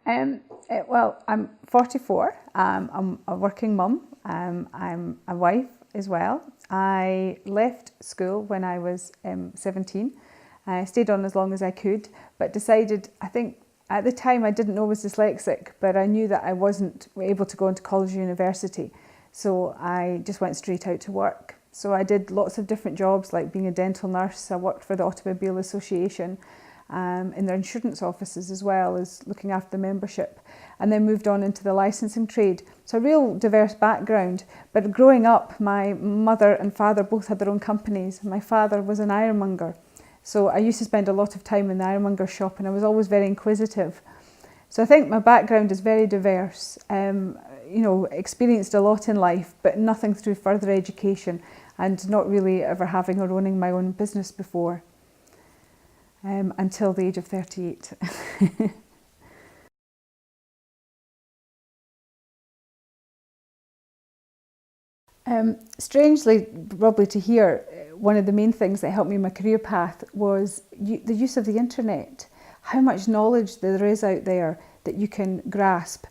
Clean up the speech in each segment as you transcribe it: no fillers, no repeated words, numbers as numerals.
Well, I'm 44. I'm a working mum. I'm a wife as well. I left school when I was 17. I stayed on as long as I could, but decided, I think at the time I didn't know I was dyslexic, but I knew that I wasn't able to go into college or university. So I just went straight out to work. So I did lots of different jobs, like being a dental nurse. I worked for the Automobile Association in their insurance offices, as well as looking after the membership, and then moved on into the licensing trade. So a real diverse background, but growing up my mother and father both had their own companies. My father was an ironmonger, so I used to spend a lot of time in the ironmonger shop, and I was always very inquisitive. So I think my background is very diverse. Experienced a lot in life, but nothing through further education, and not really ever having or owning my own business before. Until the age of 38. Strangely, probably to hear, one of the main things that helped me in my career path was the use of the internet. How much knowledge there is out there that you can grasp.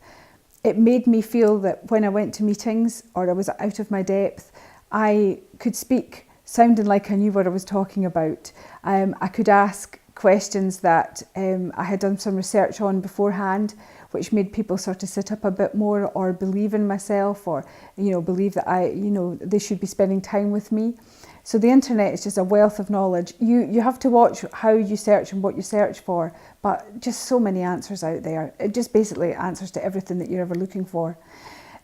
It made me feel that when I went to meetings or I was out of my depth, I could speak sounding like I knew what I was talking about. I could ask questions that I had done some research on beforehand, which made people sort of sit up a bit more or believe in myself, or believe that they should be spending time with me. So the internet is just a wealth of knowledge. You have to watch how you search and what you search for, but just so many answers out there. It just basically answers to everything that you're ever looking for.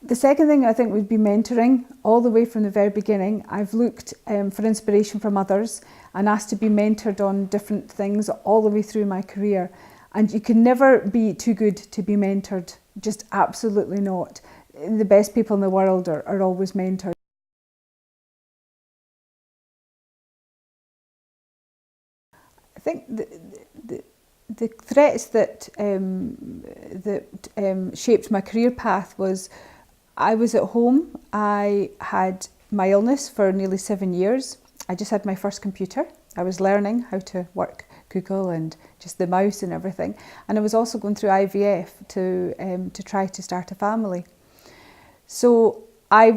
The second thing I think would be mentoring. All the way from the very beginning, I've looked for inspiration from others and asked to be mentored on different things all the way through my career. And you can never be too good to be mentored, just absolutely not. The best people in the world are always mentored. I think the threats that shaped my career path was, I was at home. I had my illness for nearly 7 years. I just had my first computer. I was learning how to work Google and just the mouse and everything. And I was also going through IVF to try to start a family. So I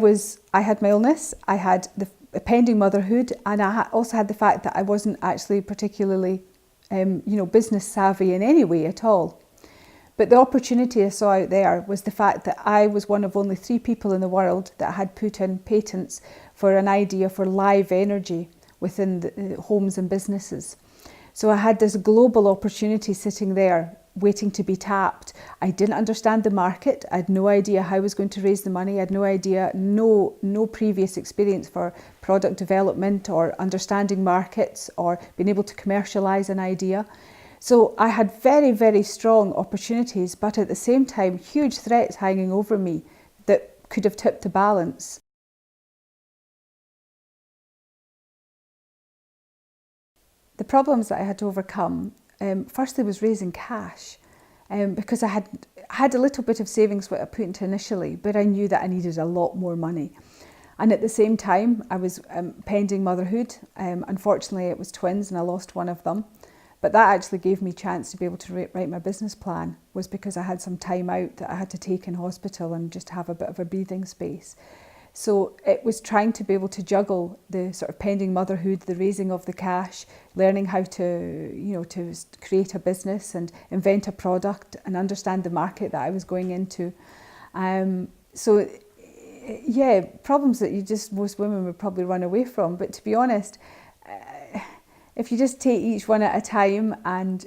had my illness, I had the pending motherhood, and I also had the fact that I wasn't actually particularly business savvy in any way at all. But the opportunity I saw out there was the fact that I was one of only 3 people in the world that had put in patents for an idea for live energy within the homes and businesses. So I had this global opportunity sitting there waiting to be tapped. I didn't understand the market. I had no idea how I was going to raise the money. I had no idea, no previous experience for product development or understanding markets or being able to commercialize an idea. So I had very, very strong opportunities, but at the same time, huge threats hanging over me that could have tipped the balance. The problems that I had to overcome, firstly, was raising cash, because I had a little bit of savings what I put into initially, but I knew that I needed a lot more money. And at the same time, I was pending motherhood. Unfortunately, it was twins and I lost one of them. But that actually gave me a chance to be able to write my business plan, was because I had some time out that I had to take in hospital and just have a bit of a breathing space. So it was trying to be able to juggle the sort of pending motherhood, the raising of the cash, learning how to, to create a business and invent a product and understand the market that I was going into. Problems that most women would probably run away from. But to be honest, if you just take each one at a time and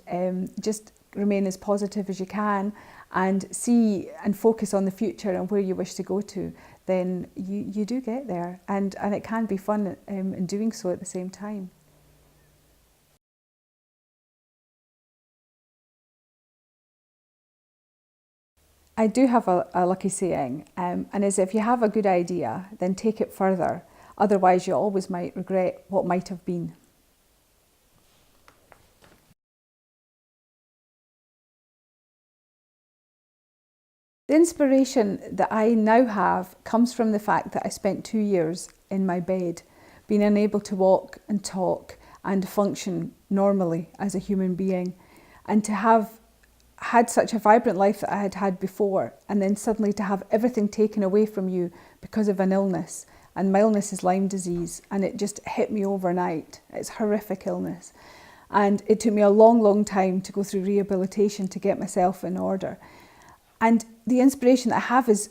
just remain as positive as you can and see and focus on the future and where you wish to go to, then you do get there. And it can be fun in doing so at the same time. I do have a lucky saying, and is, if you have a good idea, then take it further. Otherwise, you always might regret what might have been. The inspiration that I now have comes from the fact that I spent 2 years in my bed, being unable to walk and talk and function normally as a human being, and to have had such a vibrant life that I had had before, and then suddenly to have everything taken away from you because of an illness. And my illness is Lyme disease, and it just hit me overnight. It's a horrific illness. And it took me a long, long time to go through rehabilitation to get myself in order. And the inspiration that I have is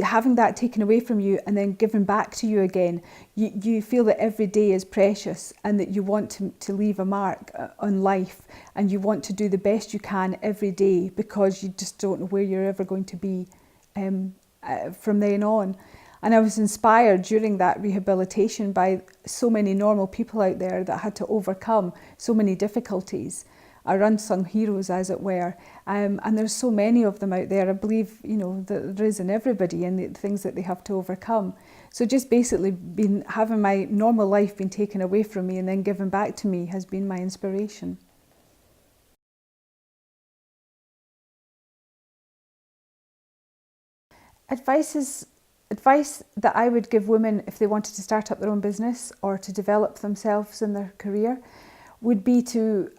having that taken away from you and then given back to you again. You feel that every day is precious, and that you want to leave a mark on life, and you want to do the best you can every day, because you just don't know where you're ever going to be from then on. And I was inspired during that rehabilitation by so many normal people out there that had to overcome so many difficulties, our unsung heroes, as it were. And there's so many of them out there. I believe, that there is in everybody, and the things that they have to overcome. So just basically having my normal life been taken away from me and then given back to me has been my inspiration. Advice that I would give women if they wanted to start up their own business or to develop themselves in their career would be to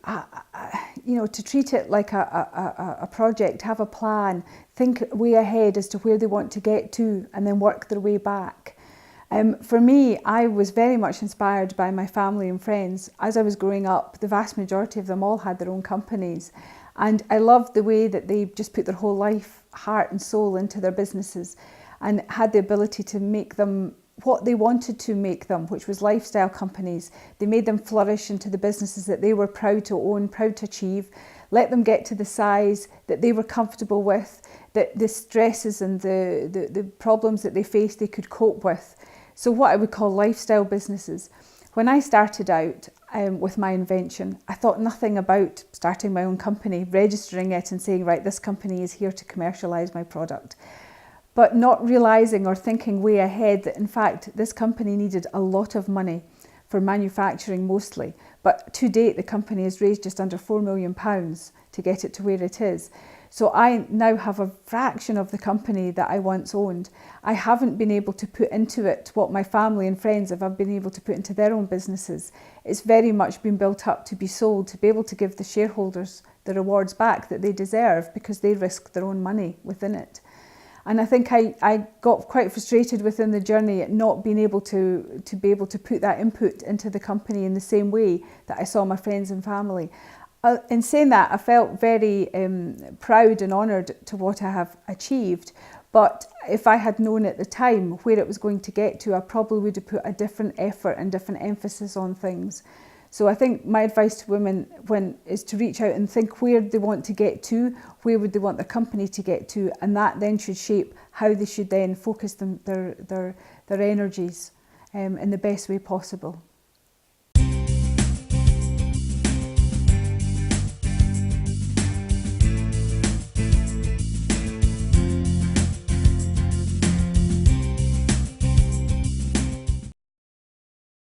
treat it like a project, have a plan, think way ahead as to where they want to get to, and then work their way back. For me, I was very much inspired by my family and friends. As I was growing up, the vast majority of them all had their own companies. And I loved the way that they just put their whole life, heart and soul into their businesses, and had the ability to make them what they wanted to make them, which was lifestyle companies. They made them flourish into the businesses that they were proud to own, proud to achieve, let them get to the size that they were comfortable with, that the stresses and the problems that they faced they could cope with. So what I would call lifestyle businesses. When I started out with my invention, I thought nothing about starting my own company, registering it and saying, right, this company is here to commercialise my product. But not realising or thinking way ahead that in fact this company needed a lot of money for manufacturing mostly. But to date the company has raised just under £4 million to get it to where it is. So I now have a fraction of the company that I once owned. I haven't been able to put into it what my family and friends have been able to put into their own businesses. It's very much been built up to be sold, to be able to give the shareholders the rewards back that they deserve, because they risk their own money within it. And I think I got quite frustrated within the journey at not being able to be able to put that input into the company in the same way that I saw my friends and family. In saying that, I felt very proud and honoured to what I have achieved. But if I had known at the time where it was going to get to, I probably would have put a different effort and different emphasis on things. So I think my advice to women is to reach out and think where they want to get to, where would they want their company to get to, and that then should shape how they should then focus their energies in the best way possible.